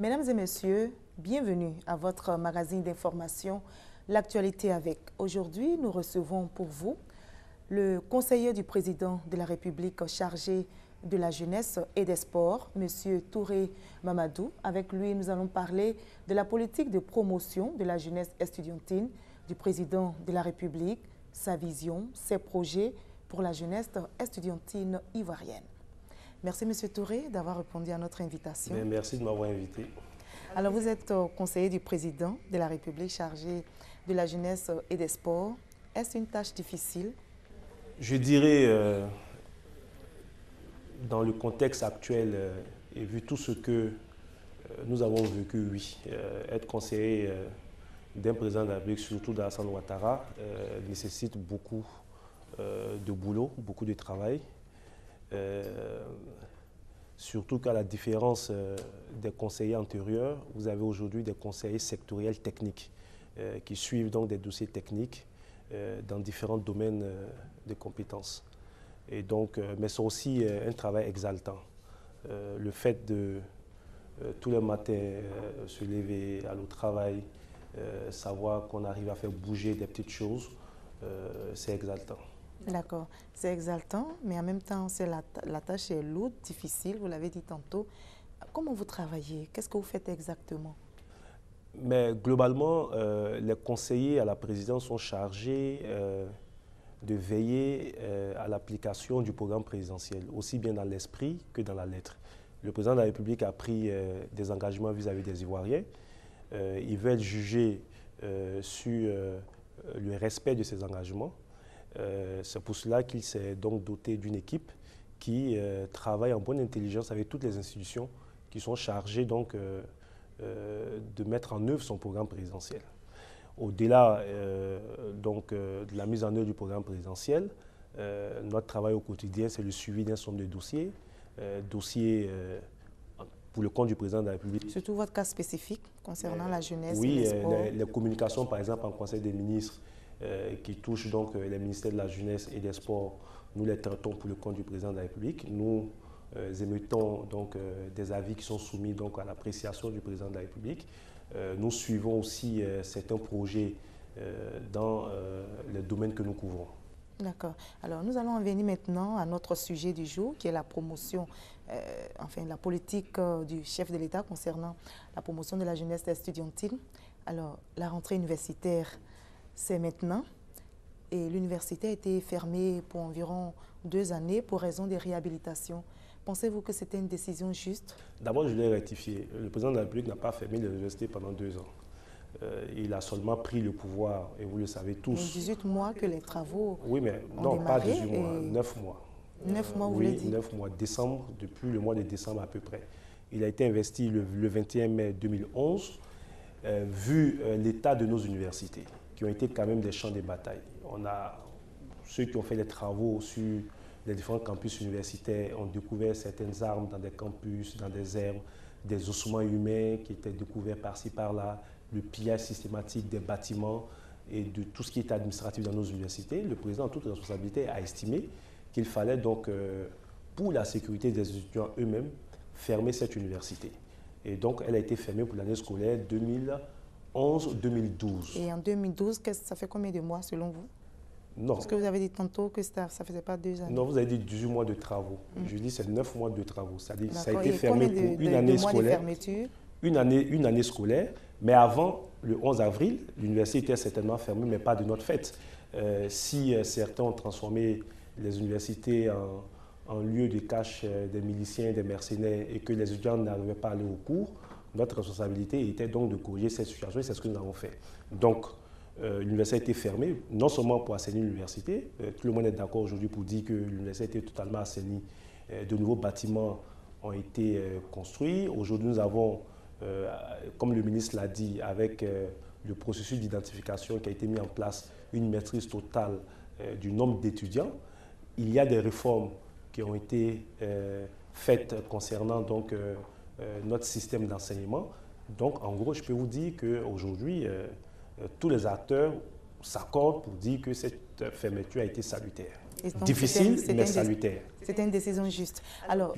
Mesdames et messieurs, bienvenue à votre magazine d'information L'actualité avec. Aujourd'hui, nous recevons pour vous le conseiller du président de la République chargé de la jeunesse et des sports, M. Touré Mamadou. Avec lui, nous allons parler de la politique de promotion de la jeunesse estudiantine du président de la République, sa vision, ses projets pour la jeunesse estudiantine ivoirienne. Merci M. Touré d'avoir répondu à notre invitation. Bien, merci de m'avoir invité. Alors vous êtes conseiller du président de la République chargé de la jeunesse et des sports. Est-ce une tâche difficile? Je dirais, dans le contexte actuel et vu tout ce que nous avons vécu, oui, être conseiller d'un président de la République, surtout d'Alassane Ouattara, nécessite beaucoup de boulot, beaucoup de travail. Surtout qu'à la différence des conseillers antérieurs, vous avez aujourd'hui des conseillers sectoriels techniques qui suivent donc des dossiers techniques dans différents domaines de compétences. Et donc, mais c'est aussi un travail exaltant. Le fait de tous les matins se lever, aller au travail, savoir qu'on arrive à faire bouger des petites choses, c'est exaltant. D'accord, c'est exaltant, mais en même temps, la tâche est lourde, difficile, vous l'avez dit tantôt. Comment vous travaillez? Qu'est-ce que vous faites exactement? Mais globalement, les conseillers à la présidence sont chargés de veiller à l'application du programme présidentiel, aussi bien dans l'esprit que dans la lettre. Le président de la République a pris des engagements vis-à-vis des Ivoiriens. Ils veulent juger sur le respect de ces engagements. C'est pour cela qu'il s'est donc doté d'une équipe qui travaille en bonne intelligence avec toutes les institutions qui sont chargées donc de mettre en œuvre son programme présidentiel. Au-delà de la mise en œuvre du programme présidentiel, notre travail au quotidien, c'est le suivi d'un certain nombre de dossiers, pour le compte du président de la République. Surtout votre cas spécifique concernant la jeunesse et oui, les sports. les communications, par exemple, en Conseil des ministres, qui touchent donc les ministères de la jeunesse et des sports, nous les traitons pour le compte du président de la République. Nous émettons donc des avis qui sont soumis donc à l'appréciation du président de la République. Nous suivons aussi certains projets dans les domaines que nous couvrons. D'accord. Alors, nous allons en venir maintenant à notre sujet du jour, qui est la promotion, enfin la politique du chef de l'État concernant la promotion de la jeunesse estudiantine. Alors, la rentrée universitaire, c'est maintenant, et l'université a été fermée pour environ 2 années pour raison de réhabilitation. Pensez-vous que c'était une décision juste? D'abord, je voulais rectifier. Le président de la République n'a pas fermé l'université pendant 2 ans. Il a seulement pris le pouvoir, et vous le savez tous. Mais 18 mois que les travaux oui, mais non, pas 18 mois, 9 mois. 9 mois, vous oui, l'avez dit? 9 mois, décembre, depuis le mois de décembre à peu près. Il a été investi le 21 mai 2011. Vu l'état de nos universités, qui ont été quand même des champs de bataille. On a ceux qui ont fait les travaux sur les différents campus universitaires ont découvert certaines armes dans des campus, dans des herbes, des ossements humains qui étaient découverts par-ci, par-là, le pillage systématique des bâtiments et de tout ce qui est administratif dans nos universités. Le président, en toute responsabilité, a estimé qu'il fallait donc, pour la sécurité des étudiants eux-mêmes, fermer cette université. Et donc, elle a été fermée pour l'année scolaire 2011-2012. Et en 2012, ça fait combien de mois selon vous? Non. Parce que vous avez dit tantôt que ça ne faisait pas 2 années. Non, vous avez dit 18 mois de travaux. Je dis c'est 9 mois de travaux. Ça a été et fermé pour une année scolaire. Une année scolaire. Mais avant, le 11 avril, l'université était certainement fermée, mais pas de notre fait. Si certains ont transformé les universités en lieu de cache des miliciens, des mercenaires, et que les étudiants n'arrivaient pas à aller au cours, notre responsabilité était donc de corriger cette situation, et c'est ce que nous avons fait. Donc, l'université a été fermée, non seulement pour assainir l'université, tout le monde est d'accord aujourd'hui pour dire que l'université était totalement assainie, de nouveaux bâtiments ont été construits. Aujourd'hui, nous avons, comme le ministre l'a dit, avec le processus d'identification qui a été mis en place, une maîtrise totale du nombre d'étudiants. Il y a des réformes qui ont été faites concernant donc, notre système d'enseignement. Donc, en gros, je peux vous dire qu'aujourd'hui, tous les acteurs s'accordent pour dire que cette fermeture a été salutaire. Difficile, mais salutaire. C'était une décision juste. Alors,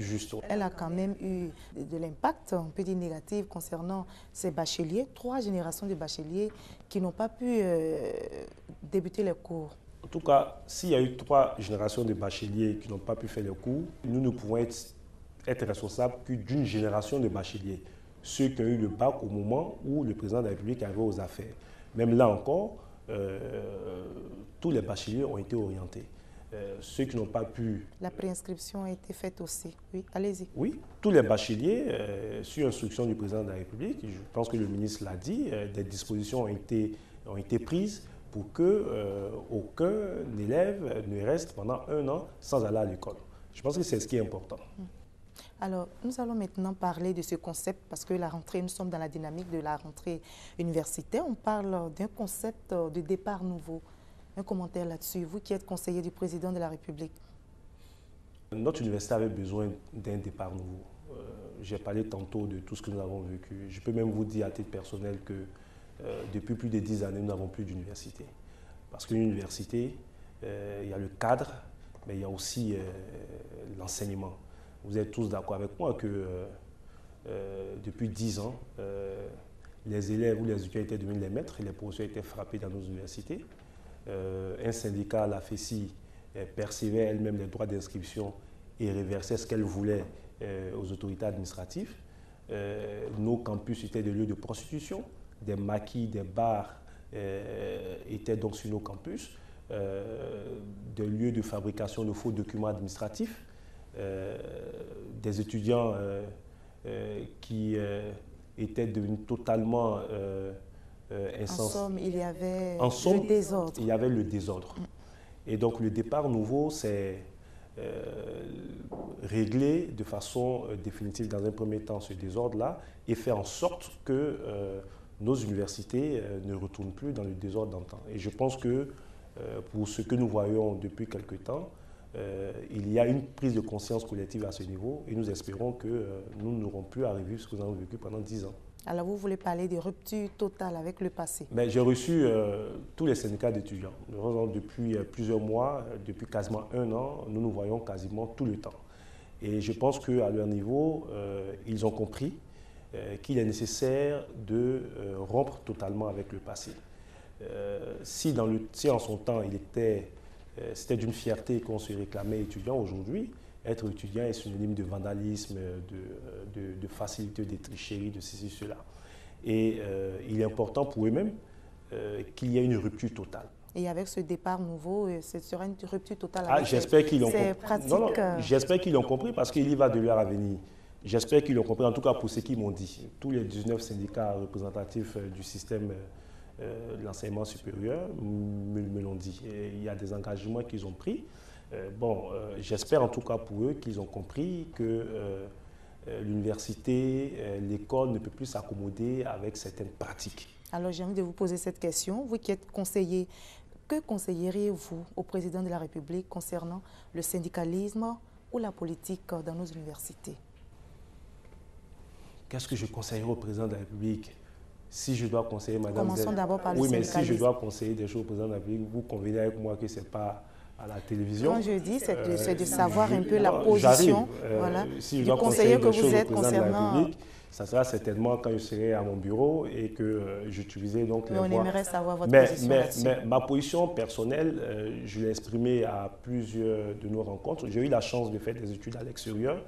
elle a quand même eu de l'impact, on peut dire négatif, concernant ces bacheliers, 3 générations de bacheliers qui n'ont pas pu débuter les cours. En tout cas, s'il y a eu 3 générations de bacheliers qui n'ont pas pu faire les cours, nous ne pouvons être responsables que d'une génération de bacheliers. Ceux qui ont eu le bac au moment où le président de la République arrivait aux affaires. Même là encore, tous les bacheliers ont été orientés. Ceux qui n'ont pas pu... La préinscription a été faite aussi. Oui, allez-y. Oui, tous les bacheliers, sur instruction du président de la République, je pense que le ministre l'a dit, des dispositions ont été prises pour qu'aucun élève ne reste pendant 1 an sans aller à l'école. Je pense que c'est ce qui est important. Alors, nous allons maintenant parler de ce concept, parce que la rentrée, nous sommes dans la dynamique de la rentrée universitaire. On parle d'un concept de départ nouveau. Un commentaire là-dessus, vous qui êtes conseiller du président de la République. Notre université avait besoin d'un départ nouveau. J'ai parlé tantôt de tout ce que nous avons vécu. Je peux même vous dire à titre personnel que depuis plus de 10 années, nous n'avons plus d'université. Parce qu'une université, il y a le cadre, mais il y a aussi l'enseignement. Vous êtes tous d'accord avec moi que depuis 10 ans, les élèves ou les étudiants étaient devenus les maîtres et les professeurs étaient frappés dans nos universités. Un syndicat, la FESI, percevait elle-même les droits d'inscription et réversait ce qu'elle voulait aux autorités administratives. Nos campus étaient des lieux de prostitution, des maquis, des bars étaient donc sur nos campus, des lieux de fabrication de faux documents administratifs, des étudiants qui étaient devenus totalement en somme, il y avait le désordre. Il y avait le désordre. Et donc le départ nouveau, c'est régler de façon définitive dans un premier temps ce désordre-là et faire en sorte que nos universités ne retournent plus dans le désordre d'antan. Et je pense que pour ce que nous voyons depuis quelque temps, il y a une prise de conscience collective à ce niveau et nous espérons que nous n'aurons plus à revivre ce que nous avons vécu pendant 10 ans. Alors vous voulez parler de rupture totale avec le passé? J'ai reçu tous les syndicats d'étudiants. Depuis plusieurs mois, depuis quasiment 1 an, nous nous voyons quasiment tout le temps. Et je pense qu'à leur niveau, ils ont compris qu'il est nécessaire de rompre totalement avec le passé. Si en son temps, c'était d'une fierté qu'on se réclamait étudiant, aujourd'hui, être étudiant est synonyme de vandalisme, de facilité, de tricherie, de ceci, cela. Et il est important pour eux-mêmes qu'il y ait une rupture totale. Et avec ce départ nouveau, ce sera une rupture totale. J'espère qu'ils l'ont compris. J'espère qu'ils l'ont compris parce qu'il y va de leur avenir. J'espère qu'ils l'ont compris, en tout cas pour ce qu'ils m'ont dit. Tous les 19 syndicats représentatifs du système de l'enseignement supérieur me l'ont dit. Et il y a des engagements qu'ils ont pris. J'espère en tout cas pour eux qu'ils ont compris que l'université, l'école ne peut plus s'accommoder avec certaines pratiques. Alors j'ai envie de vous poser cette question. Vous qui êtes conseiller, que conseilleriez-vous au président de la République concernant le syndicalisme ou la politique dans nos universités? Qu'est-ce que je conseillerais au président de la République? Si je dois conseiller, madame... Commençons d'abord par le syndicalisme. Mais si je dois conseiller des choses au président de la République, vous convenez avec moi que ce n'est pas à la télévision. Quand je dis, c'est de savoir un peu la position si je dois du conseiller que vous êtes concernant... Ça sera certainement quand je serai à mon bureau et que j'utilisais donc les voix. On aimerait savoir votre position là-dessus. Mais ma position personnelle, je l'ai exprimée à plusieurs de nos rencontres. J'ai eu la chance de faire des études à l'extérieur.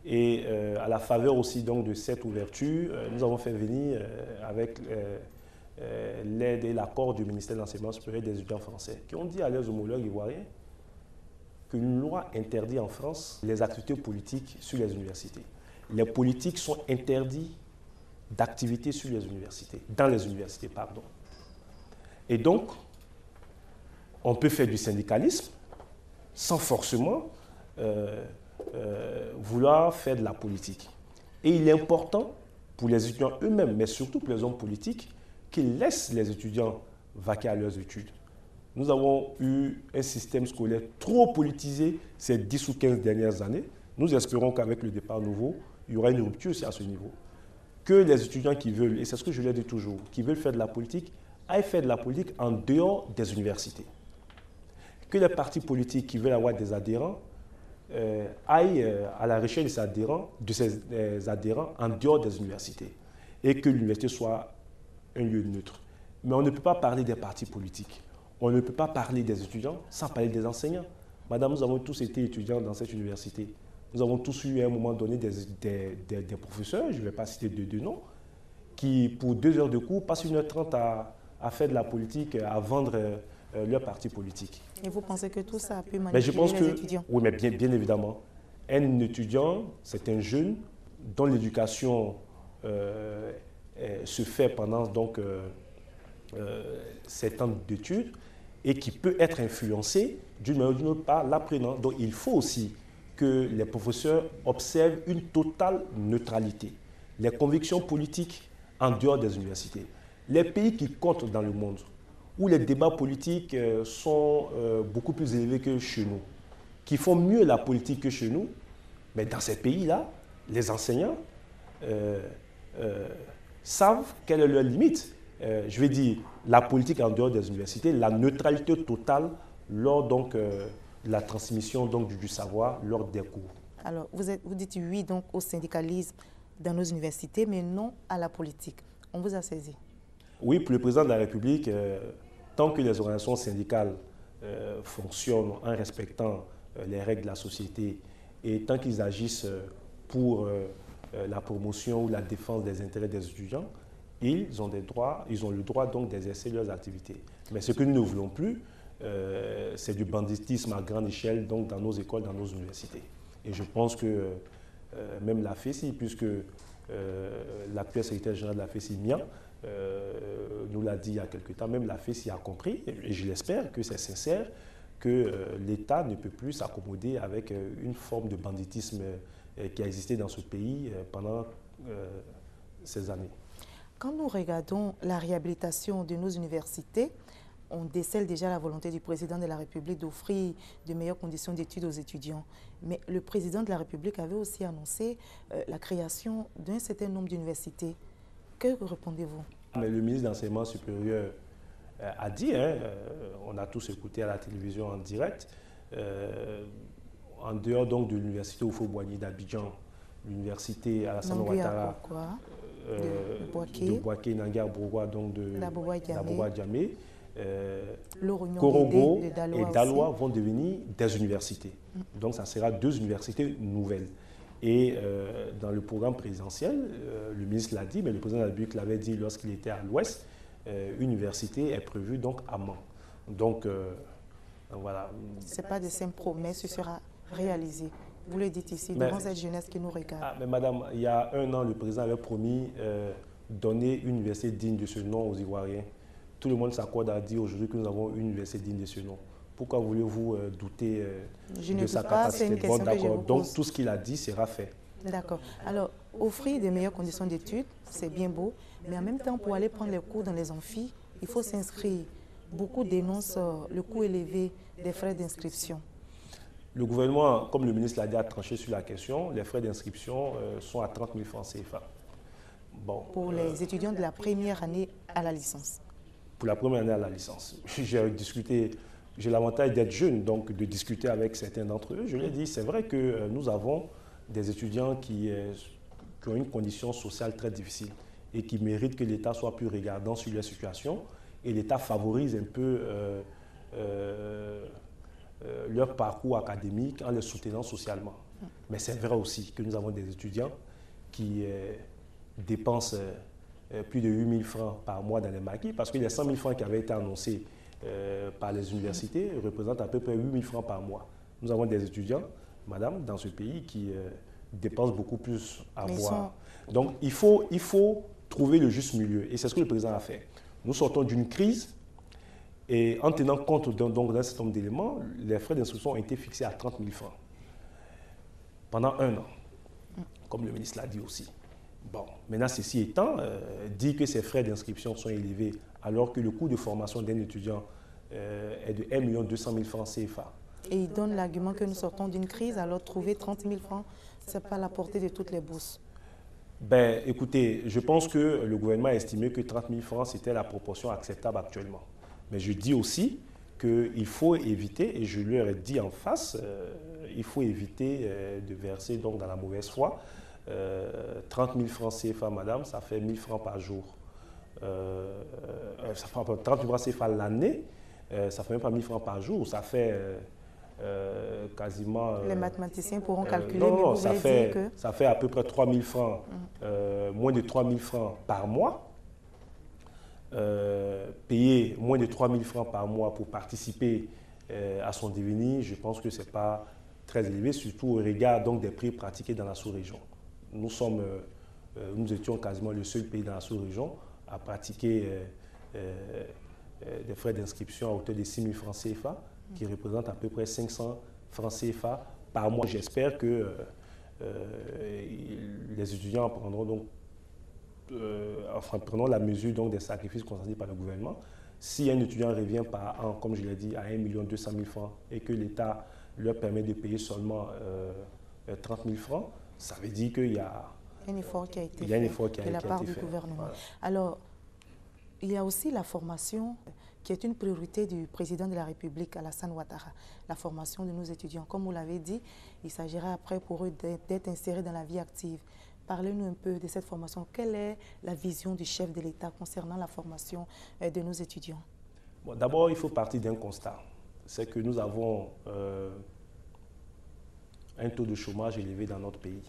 Et à la faveur aussi donc, de cette ouverture, nous avons fait venir avec l'aide et l'accord du ministère de l'Enseignement supérieur des étudiants français qui ont dit à leurs homologues ivoiriens qu'une loi interdit en France les activités politiques sur les universités. Les politiques sont interdits d'activités sur les universités, dans les universités, pardon. Et donc, on peut faire du syndicalisme sans forcément vouloir faire de la politique. Et il est important pour les étudiants eux-mêmes, mais surtout pour les hommes politiques, qu'ils laissent les étudiants vaquer à leurs études. Nous avons eu un système scolaire trop politisé ces 10 ou 15 dernières années. Nous espérons qu'avec le départ nouveau, il y aura une rupture aussi à ce niveau. Que les étudiants qui veulent, et c'est ce que je leur dis toujours, qui veulent faire de la politique, aillent faire de la politique en dehors des universités. Que les partis politiques qui veulent avoir des adhérents aillent à la recherche de ces adhérents en dehors des universités et que l'université soit un lieu neutre. Mais on ne peut pas parler des partis politiques, on ne peut pas parler des étudiants sans parler des enseignants. Madame, nous avons tous été étudiants dans cette université. Nous avons tous eu à un moment donné des professeurs, je ne vais pas citer de noms, qui pour 2 heures de cours passent 1h30 à faire de la politique, à vendre leur parti politique. Et vous pensez que tout ça a pu manipuler les étudiants? Oui, mais bien évidemment. Un étudiant, c'est un jeune dont l'éducation se fait pendant donc, 7 ans d'études et qui peut être influencé d'une manière ou d'une autre par l'apprenant. Donc il faut aussi que les professeurs observent une totale neutralité. Les convictions politiques en dehors des universités. Les pays qui comptent dans le monde, où les débats politiques sont beaucoup plus élevés que chez nous, qui font mieux la politique que chez nous, mais dans ces pays-là, les enseignants savent quelle est leur limite. Je vais dire, la politique en dehors des universités, la neutralité totale lors donc, de la transmission donc, du savoir lors des cours. Alors, vous dites oui donc, au syndicalisme dans nos universités, mais non à la politique. On vous a saisi? Oui, pour le président de la République, tant que les organisations syndicales fonctionnent en respectant les règles de la société et tant qu'ils agissent pour la promotion ou la défense des intérêts des étudiants, ils ont le droit donc d'exercer leurs activités. Mais ce que nous ne voulons plus, c'est du banditisme à grande échelle donc dans nos écoles, dans nos universités. Et je pense que même la FESI, puisque l'actuel secrétaire général de la FESI, Mian, nous l'a dit il y a quelque temps, même la FESI a compris, et je l'espère que c'est sincère, que l'État ne peut plus s'accommoder avec une forme de banditisme qui a existé dans ce pays pendant ces années. Quand nous regardons la réhabilitation de nos universités, on décèle déjà la volonté du président de la République d'offrir de meilleures conditions d'études aux étudiants. Mais le président de la République avait aussi annoncé la création d'un certain nombre d'universités. Que répondez-vous? Le ministre de l'Enseignement supérieur a dit, on a tous écouté à la télévision en direct, en dehors donc de l'université Houphouët-Boigny d'Abidjan, l'université Alassane Ouattara de Boaké, Nangar-Bourgois, donc de Daboua-Djamé, Korogo et Daloa vont devenir des universités. Donc ça sera 2 universités nouvelles. Et dans le programme présidentiel, le ministre l'a dit, mais le président de la République l'avait dit lorsqu'il était à l'Ouest, une université est prévue donc à Mans. Donc voilà. Ce n'est pas de simples promesses, ce sera réalisé. Vous le dites ici, devant cette jeunesse qui nous regarde. Ah, mais madame, il y a 1 an, le président avait promis donner une université digne de ce nom aux Ivoiriens. Tout le monde s'accorde à dire aujourd'hui que nous avons une université digne de ce nom. Pourquoi voulez-vous douter de sa capacité? Bon, d'accord. Donc, tout ce qu'il a dit sera fait. D'accord. Alors, offrir de meilleures conditions d'études, c'est bien beau, mais en même temps, pour aller prendre les cours dans les amphis, il faut s'inscrire. Beaucoup dénoncent le coût élevé des frais d'inscription. Le gouvernement, comme le ministre l'a dit, a tranché sur la question. Les frais d'inscription sont à 30 000 francs CFA. Bon, pour les étudiants de la première année à la licence. Pour la première année à la licence. J'ai l'avantage d'être jeune, donc de discuter avec certains d'entre eux. Je leur ai dit, c'est vrai que nous avons des étudiants qui ont une condition sociale très difficile et qui méritent que l'État soit plus regardant sur leur situation. Et l'État favorise un peu leur parcours académique en les soutenant socialement. Mais c'est vrai aussi que nous avons des étudiants qui dépensent plus de 8 000 francs par mois dans les maquis, parce que les 100 000 francs qui avaient été annoncés par les universités représentent à peu près 8 000 francs par mois. Nous avons des étudiants, madame, dans ce pays qui dépensent beaucoup plus à boire. Donc il faut trouver le juste milieu, et c'est ce que le président a fait. Nous sortons d'une crise, et en tenant compte d'un certain nombre d'éléments, les frais d'instruction ont été fixés à 30 000 francs pendant 1 an, comme le ministre l'a dit aussi. Bon, maintenant, ceci étant, dit que ces frais d'inscription sont élevés alors que le coût de formation d'un étudiant est de 1 200 000 francs CFA. Et il donne l'argument que nous sortons d'une crise, alors trouver 30 000 francs, ce n'est pas à la portée de toutes les bourses. Ben, écoutez, je pense que le gouvernement a estimé que 30 000 francs, c'était la proportion acceptable actuellement. Mais je dis aussi qu'il faut éviter, et je leur ai dit en face, il faut éviter de verser donc, dans la mauvaise foi. 30 000 francs CFA, madame, ça fait 1 000 francs par jour. Ça fait 30 000 francs CFA l'année, ça fait même pas 1 000 francs par jour, ça fait quasiment... Les mathématiciens pourront calculer, non, mais non, vous voulez dire que... ça fait à peu près 3 000 francs, moins de 3 000 francs par mois. Payer moins de 3 000 francs par mois pour participer à son devenir, je pense que ce n'est pas très élevé, surtout au regard donc, des prix pratiqués dans la sous-région. Nous étions quasiment le seul pays dans la sous-région à pratiquer des frais d'inscription à hauteur de 6 000 francs CFA, qui représentent à peu près 500 francs CFA par mois. J'espère que les étudiants prendront donc prenons la mesure donc, des sacrifices consentis par le gouvernement. Si un étudiant revient par an, comme je l'ai dit, à 1 200 000 francs et que l'État leur permet de payer seulement 30 000 francs, ça veut dire qu'il y a un effort qui a été fait de la part du gouvernement. Voilà. Alors, il y a aussi la formation qui est une priorité du président de la République, Alassane Ouattara, la formation de nos étudiants. Comme vous l'avez dit, il s'agira après pour eux d'être insérés dans la vie active. Parlez-nous un peu de cette formation. Quelle est la vision du chef de l'État concernant la formation de nos étudiants? Bon, d'abord, il faut partir d'un constat. C'est que nous avons un taux de chômage élevé dans notre pays.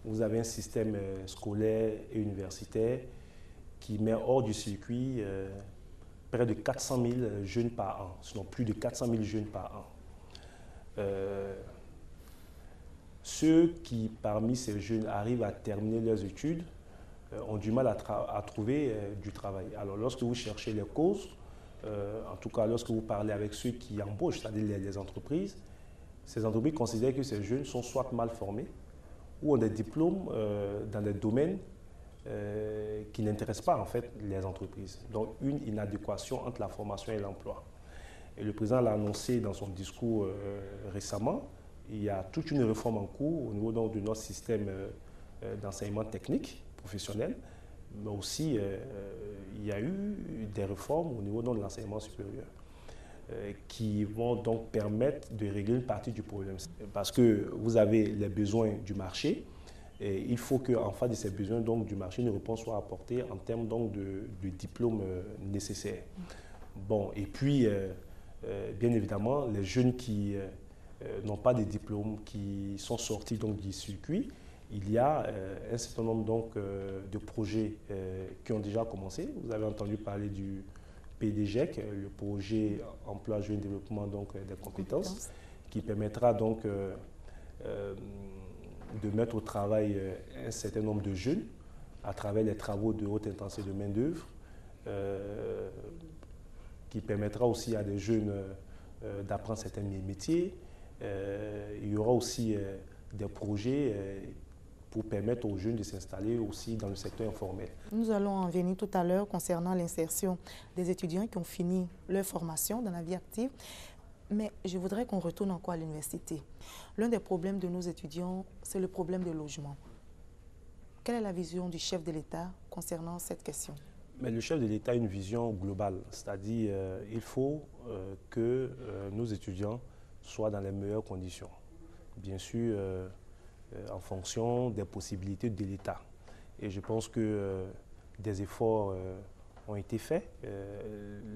Vous avez un système scolaire et universitaire qui met hors du circuit près de 400 000 jeunes par an, sinon plus de 400 000 jeunes par an. Ceux qui, parmi ces jeunes, arrivent à terminer leurs études ont du mal à trouver du travail. Alors, lorsque vous cherchez les causes, en tout cas, lorsque vous parlez avec ceux qui embauchent, c'est-à-dire les entreprises, ces entreprises considèrent que ces jeunes sont soit mal formés ou ont des diplômes dans des domaines qui n'intéressent pas en fait les entreprises. Donc, une inadéquation entre la formation et l'emploi. Et le président l'a annoncé dans son discours récemment. Il y a toute une réforme en cours au niveau donc, de notre système d'enseignement technique, professionnel, mais aussi il y a eu des réformes au niveau donc, de l'enseignement supérieur qui vont donc permettre de régler une partie du problème. Parce que vous avez les besoins du marché et il faut qu'en face de ces besoins donc, du marché, une réponse soit apportée en termes donc, de diplômes nécessaires. Bon, et puis, bien évidemment, les jeunes qui n'ont pas de diplômes, qui sont sortis donc, du circuit, il y a un certain nombre donc, de projets qui ont déjà commencé. Vous avez entendu parler du PDGEC, le projet Emploi Jeune Développement donc, des compétences, qui permettra donc de mettre au travail un certain nombre de jeunes à travers les travaux de haute intensité de main-d'œuvre, qui permettra aussi à des jeunes d'apprendre certains métiers. Il y aura aussi des projets pour permettre aux jeunes de s'installer aussi dans le secteur informel. Nous allons en venir tout à l'heure concernant l'insertion des étudiants qui ont fini leur formation dans la vie active. Mais je voudrais qu'on retourne encore à l'université. L'un des problèmes de nos étudiants, c'est le problème de logement. Quelle est la vision du chef de l'État concernant cette question? Mais le chef de l'État a une vision globale, c'est-à-dire il faut que nos étudiants soient dans les meilleures conditions. Bien sûr, en fonction des possibilités de l'État. Et je pense que des efforts ont été faits.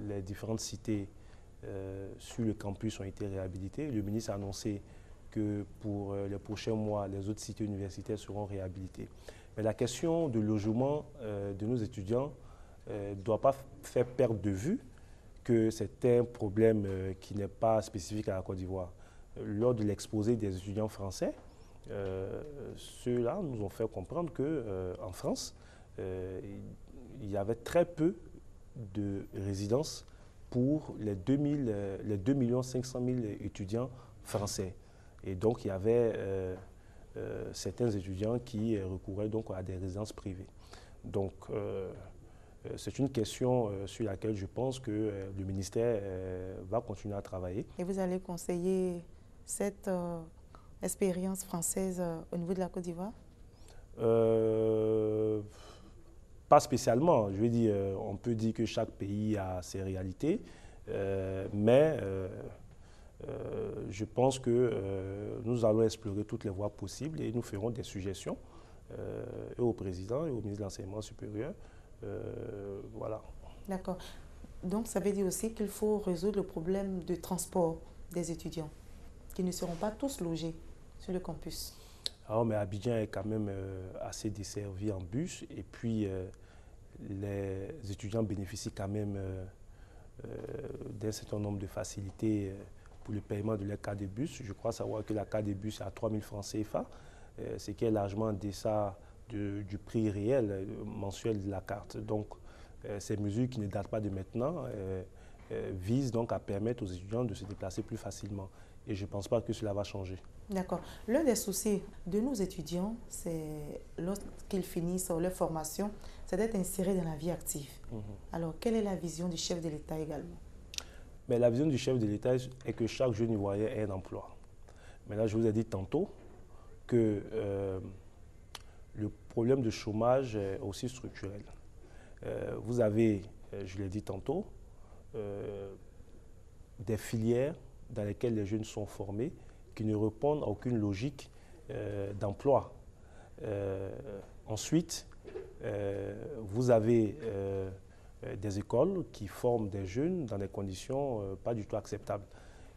Les différentes cités sur le campus ont été réhabilitées. Le ministre a annoncé que pour les prochains mois, les autres cités universitaires seront réhabilitées. Mais la question de logement de nos étudiants ne doit pas faire perdre de vue que c'est un problème qui n'est pas spécifique à la Côte d'Ivoire. Lors de l'exposé des étudiants français, ceux-là nous ont fait comprendre qu'en France, il y avait très peu de résidences pour les 2 500 000 étudiants français. Et donc, il y avait certains étudiants qui recouraient donc à des résidences privées. Donc, c'est une question sur laquelle je pense que le ministère va continuer à travailler. Et vous allez conseiller cette expérience française au niveau de la Côte d'Ivoire? Pas spécialement. Je veux dire, on peut dire que chaque pays a ses réalités, mais je pense que nous allons explorer toutes les voies possibles et nous ferons des suggestions et au président et au ministre de l'Enseignement supérieur. Voilà. D'accord. Donc, ça veut dire aussi qu'il faut résoudre le problème de transport des étudiants qui ne seront pas tous logés sur le campus. Alors, mais Abidjan est quand même assez desservi en bus et puis les étudiants bénéficient quand même d'un certain nombre de facilités pour le paiement de leur carte de bus. Je crois savoir que la carte de bus est à 3 000 francs CFA, ce qui est largement en deçà du prix réel mensuel de la carte. Donc, ces mesures qui ne datent pas de maintenant visent donc à permettre aux étudiants de se déplacer plus facilement. Et je ne pense pas que cela va changer. D'accord. L'un des soucis de nos étudiants, c'est lorsqu'ils finissent leur formation, c'est d'être insérés dans la vie active. Alors, quelle est la vision du chef de l'État également? Mais la vision du chef de l'État est que chaque jeune Ivoirien ait un emploi. Mais là, je vous ai dit tantôt que le problème de chômage est aussi structurel. Vous avez, je l'ai dit tantôt, des filières dans lesquelles les jeunes sont formés qui ne répondent à aucune logique d'emploi. Ensuite, vous avez des écoles qui forment des jeunes dans des conditions pas du tout acceptables.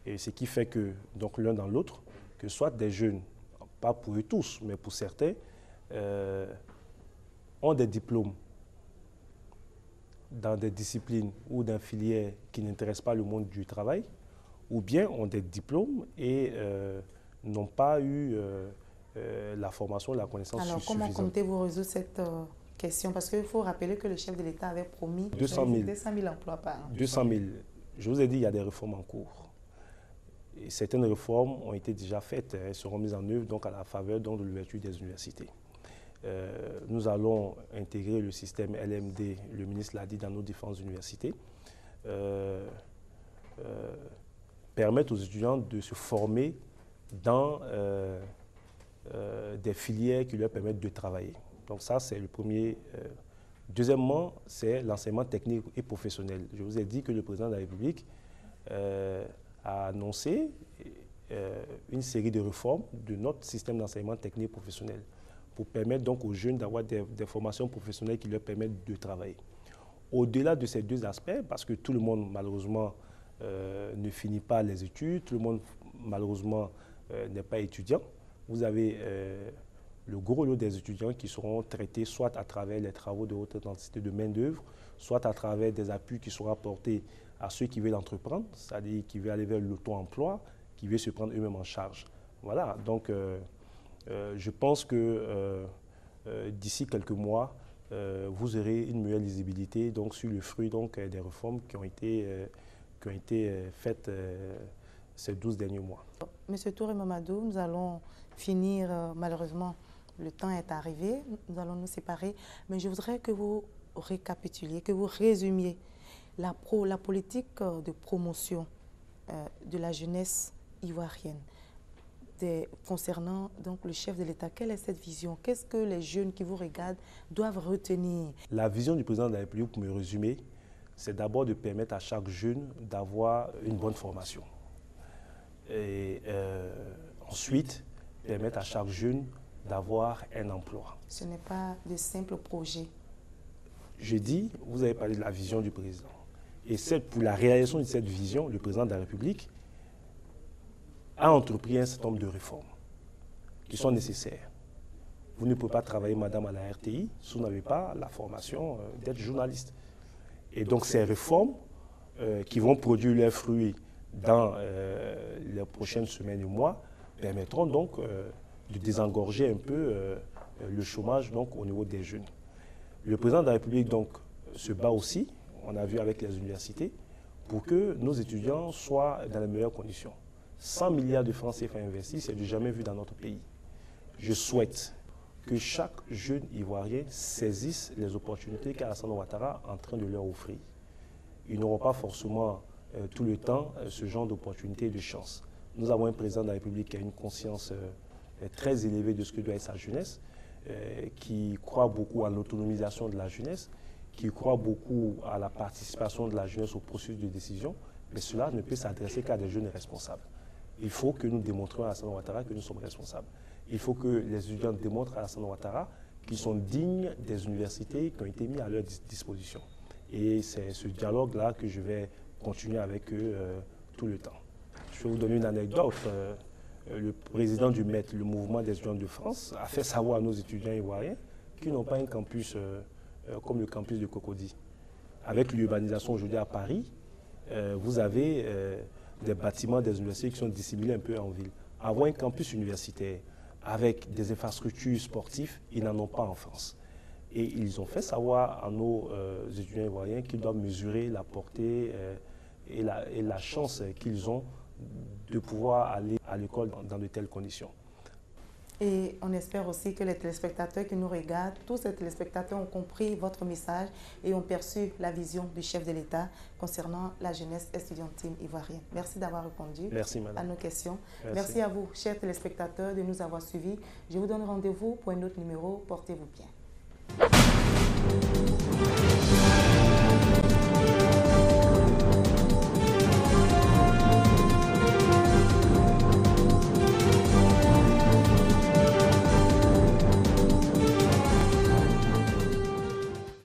Et ce qui fait que, donc l'un dans l'autre, que soit des jeunes, pas pour eux tous, mais pour certains, ont des diplômes dans des disciplines ou dans filières qui n'intéressent pas le monde du travail, ou bien ont des diplômes et n'ont pas eu la formation, la connaissance suffisante. Alors, comment comptez-vous résoudre cette question? Parce qu'il faut rappeler que le chef de l'État avait promis 200 000 emplois par an. 200 000. Je vous ai dit, il y a des réformes en cours. Et certaines réformes ont été déjà faites, elles seront mises en œuvre donc, à la faveur donc, de l'ouverture des universités. Nous allons intégrer le système LMD, le ministre l'a dit, dans nos différentes universités. Permettre aux étudiants de se former dans des filières qui leur permettent de travailler. Donc ça, c'est le premier. Deuxièmement, c'est l'enseignement technique et professionnel. Je vous ai dit que le président de la République a annoncé une série de réformes de notre système d'enseignement technique et professionnel pour permettre donc aux jeunes d'avoir des formations professionnelles qui leur permettent de travailler. Au-delà de ces deux aspects, parce que tout le monde, malheureusement, ne finit pas les études, tout le monde, malheureusement, n'est pas étudiant. Vous avez le gros lot des étudiants qui seront traités soit à travers les travaux de haute intensité de main-d'œuvre, soit à travers des appuis qui seront apportés à ceux qui veulent entreprendre, c'est-à-dire qui veulent aller vers l'auto-emploi, qui veulent se prendre eux-mêmes en charge. Voilà, donc je pense que d'ici quelques mois, vous aurez une meilleure lisibilité donc, sur le fruit donc, des réformes qui ont été faites ces 12 derniers mois. Monsieur Touré Mamadou, nous allons finir, malheureusement, le temps est arrivé, nous allons nous séparer, mais je voudrais que vous récapituliez, que vous résumiez la politique de promotion de la jeunesse ivoirienne concernant donc, le chef de l'État. Quelle est cette vision? Qu'est-ce que les jeunes qui vous regardent doivent retenir? La vision du président de la République, pour me résumer, c'est d'abord de permettre à chaque jeune d'avoir une bonne formation. Et ensuite, permettre à chaque jeune d'avoir un emploi. Ce n'est pas de simples projets. Je dis, vous avez parlé de la vision du président. Et pour la réalisation de cette vision, le président de la République a entrepris un certain nombre de réformes qui sont nécessaires. Vous ne pouvez pas travailler, madame, à la RTI si vous n'avez pas la formation d'être journaliste. Et donc ces réformes qui vont produire leurs fruits dans les prochaines semaines et mois permettront donc de désengorger un peu le chômage donc, au niveau des jeunes. Le président de la République donc, se bat aussi, on a vu avec les universités, pour que nos étudiants soient dans les meilleures conditions. 100 milliards de francs CFA investis, c'est du jamais vu dans notre pays. Je souhaite que chaque jeune Ivoirien saisisse les opportunités qu'Alassane Ouattara est en train de leur offrir. Ils n'auront pas forcément tout le temps ce genre d'opportunités et de chances. Nous avons un président de la République qui a une conscience très élevée de ce que doit être sa jeunesse. qui croit beaucoup à l'autonomisation de la jeunesse, qui croit beaucoup à la participation de la jeunesse au processus de décision, mais cela ne peut s'adresser qu'à des jeunes responsables. Il faut que nous démontrions à Alassane Ouattara que nous sommes responsables. Il faut que les étudiants démontrent à Alassane Ouattara qu'ils sont dignes des universités qui ont été mises à leur disposition. Et c'est ce dialogue-là que je vais continuer avec eux tout le temps. Je vais vous donner une anecdote. Le président du MET, le mouvement des étudiants de France, a fait savoir à nos étudiants ivoiriens qu'ils n'ont pas un campus comme le campus de Cocody. Avec l'urbanisation aujourd'hui à Paris, vous avez des bâtiments des universités qui sont dissimulés un peu en ville. Avoir un campus universitaire avec des infrastructures sportives, ils n'en ont pas en France. Et ils ont fait savoir à nos étudiants ivoiriens qu'ils doivent mesurer la portée et la chance qu'ils ont de pouvoir aller à l'école dans de telles conditions. Et on espère aussi que les téléspectateurs qui nous regardent, tous ces téléspectateurs ont compris votre message et ont perçu la vision du chef de l'État concernant la jeunesse estudiantine ivoirienne. Merci d'avoir répondu à nos questions. Merci à vous, chers téléspectateurs, de nous avoir suivis. Je vous donne rendez-vous pour un autre numéro. Portez-vous bien.